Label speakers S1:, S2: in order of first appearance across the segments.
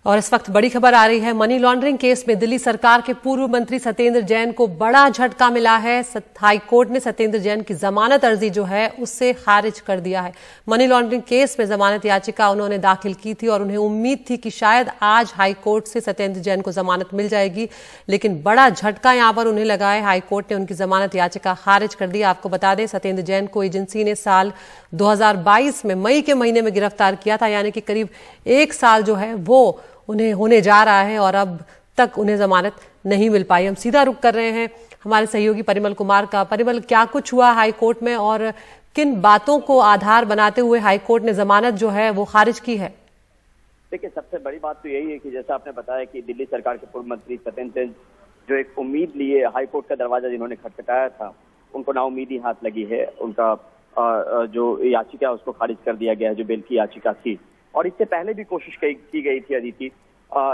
S1: और इस वक्त बड़ी खबर आ रही है। मनी लॉन्ड्रिंग केस में दिल्ली सरकार के पूर्व मंत्री सत्येंद्र जैन को बड़ा झटका मिला है। हाई कोर्ट ने सत्येंद्र जैन की जमानत अर्जी जो है उससे खारिज कर दिया है। मनी लॉन्ड्रिंग केस में जमानत याचिका उन्होंने दाखिल की थी और उन्हें उम्मीद थी कि शायद आज हाई कोर्ट से सत्येंद्र जैन को जमानत मिल जाएगी, लेकिन बड़ा झटका यहां पर उन्हें लगा है। हाई कोर्ट ने उनकी जमानत याचिका खारिज कर दी। आपको बता दें, सत्येंद्र जैन को एजेंसी ने साल 2022 में मई के महीने में गिरफ्तार किया था, यानी कि करीब 1 साल जो है वो उन्हें होने जा रहा है और अब तक उन्हें जमानत नहीं मिल पाई। हम सीधा रुख कर रहे हैं हमारे सहयोगी परिमल कुमार का। परिमल, क्या कुछ हुआ हाई कोर्ट में और किन बातों को आधार बनाते हुए हाई कोर्ट ने जमानत जो है वो खारिज की है?
S2: देखिए, सबसे बड़ी बात तो यही है कि जैसा आपने बताया कि दिल्ली सरकार के पूर्व मंत्री सत्येंद्र जैन जो एक उम्मीद लिए हाई कोर्ट का दरवाजा जिन्होंने खटखटाया था, उनको नाउमीदी हाथ लगी है। उनका जो याचिका उसको खारिज कर दिया गया है, जो बेल की याचिका थी। और इससे पहले भी कोशिश की गई थी अदिति,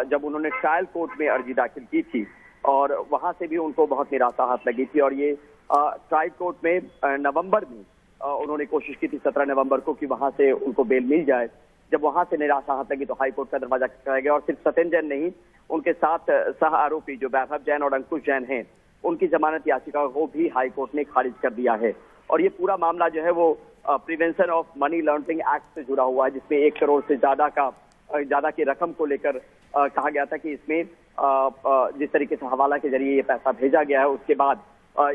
S2: जब उन्होंने ट्रायल कोर्ट में अर्जी दाखिल की थी और वहां से भी उनको बहुत निराशा हाथ लगी थी। और ये ट्रायल कोर्ट में नवंबर में उन्होंने कोशिश की थी 17 नवंबर को कि वहां से उनको बेल मिल जाए। जब वहां से निराशा हाथ लगी तो हाई कोर्ट का दरवाजा खटखटाया गया और सिर्फ सत्येंद्र जैन नहीं, उनके साथ सह आरोपी जो वैभव जैन और अंकुश जैन हैं, उनकी जमानत याचिका को भी हाई कोर्ट ने खारिज कर दिया है। और ये पूरा मामला जो है वो prevention of money laundering act से जुड़ा हुआ है, जिसमें 1 करोड़ से ज्यादा की रकम को लेकर कहा गया था कि इसमें जिस तरीके से हवाला के जरिए ये पैसा भेजा गया है, उसके बाद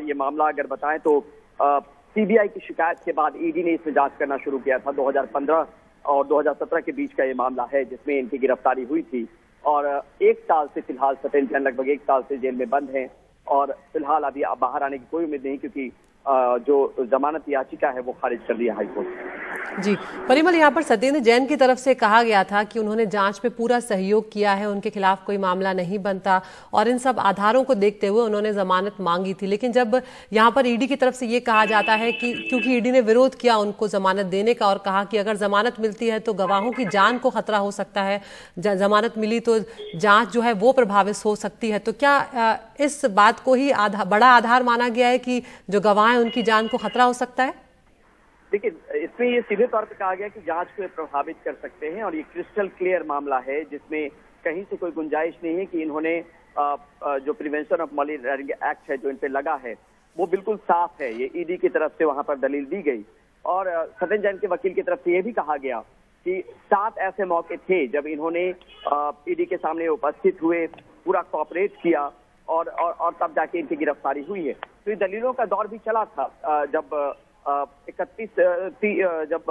S2: ये मामला अगर बताएं तो सीबीआई की शिकायत के बाद ईडी ने इसमें जांच करना शुरू किया था। 2015 और 2017 के बीच का ये मामला है जिसमें इनकी गिरफ्तारी हुई थी। और 1 साल से फिलहाल सत्येंद्र जैन लगभग 1 साल से जेल में बंद हैं और फिलहाल अभी बाहर आने की कोई उम्मीद नहीं, क्योंकि जो जमानत याचिका है वो खारिज कर दिया हाईकोर्ट ने।
S1: जी परिमल, यहाँ पर सत्येंद्र जैन की तरफ से कहा गया था कि उन्होंने जांच में पूरा सहयोग किया है, उनके खिलाफ कोई मामला नहीं बनता और इन सब आधारों को देखते हुए उन्होंने जमानत मांगी थी। लेकिन जब यहाँ पर ईडी की तरफ से ये कहा जाता है कि क्योंकि ईडी ने विरोध किया उनको जमानत देने का और कहा कि अगर जमानत मिलती है तो गवाहों की जान को खतरा हो सकता है, जमानत मिली तो जांच जो है वो प्रभावित हो सकती है, तो क्या इस बात को ही बड़ा आधार माना गया है कि जो गवाह है उनकी जान को खतरा हो सकता है?
S2: देखिए, इसमें ये सीधे तौर पर कहा गया कि जांच को प्रभावित कर सकते हैं और ये क्रिस्टल क्लियर मामला है जिसमें कहीं से कोई गुंजाइश नहीं है कि इन्होंने जो prevention of money laundering act है जो इन पे लगा है वो बिल्कुल साफ है। ये ईडी की तरफ से वहां पर दलील दी गई और सत्येंद्र जैन के वकील की तरफ से ये भी कहा गया कि 7 ऐसे मौके थे जब इन्होंने ईडी के सामने उपस्थित हुए, पूरा कोऑपरेट किया और तब जाके इनकी गिरफ्तारी हुई है। तो ये दलीलों का दौर भी चला था जब 31 जब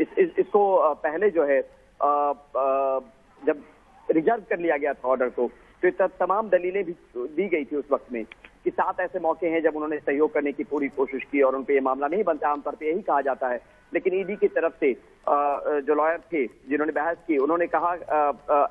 S2: इसको पहले जो है जब रिजर्व कर लिया गया था ऑर्डर को, तो तमाम दलीलें भी दी गई थी उस वक्त में कि 7 ऐसे मौके हैं जब उन्होंने सहयोग करने की पूरी कोशिश की और उन पे ये मामला नहीं बनता। आमतौर पे यही कहा जाता है, लेकिन ईडी की तरफ से जो लॉयर थे जिन्होंने बहस की, उन्होंने कहा,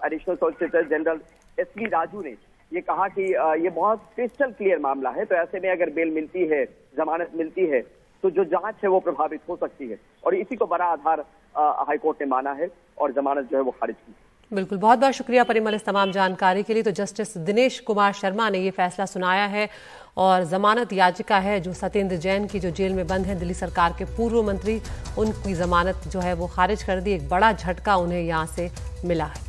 S2: additional solicitor general SV Raju ने ये कहा कि ये बहुत क्रिस्टल क्लियर मामला है, तो ऐसे में अगर बेल मिलती है, जमानत मिलती है, तो जो जांच है वो प्रभावित हो सकती है और इसी को बड़ा आधार हाईकोर्ट ने माना है और जमानत जो है वो खारिज की।
S1: बिल्कुल, बहुत बहुत शुक्रिया परिमल इस तमाम जानकारी के लिए। तो जस्टिस दिनेश कुमार शर्मा ने ये फैसला सुनाया है और जमानत याचिका है जो सत्येंद्र जैन की, जो जेल में बंद है दिल्ली सरकार के पूर्व मंत्री, उनकी जमानत जो है वो खारिज कर दी। एक बड़ा झटका उन्हें यहाँ से मिला है।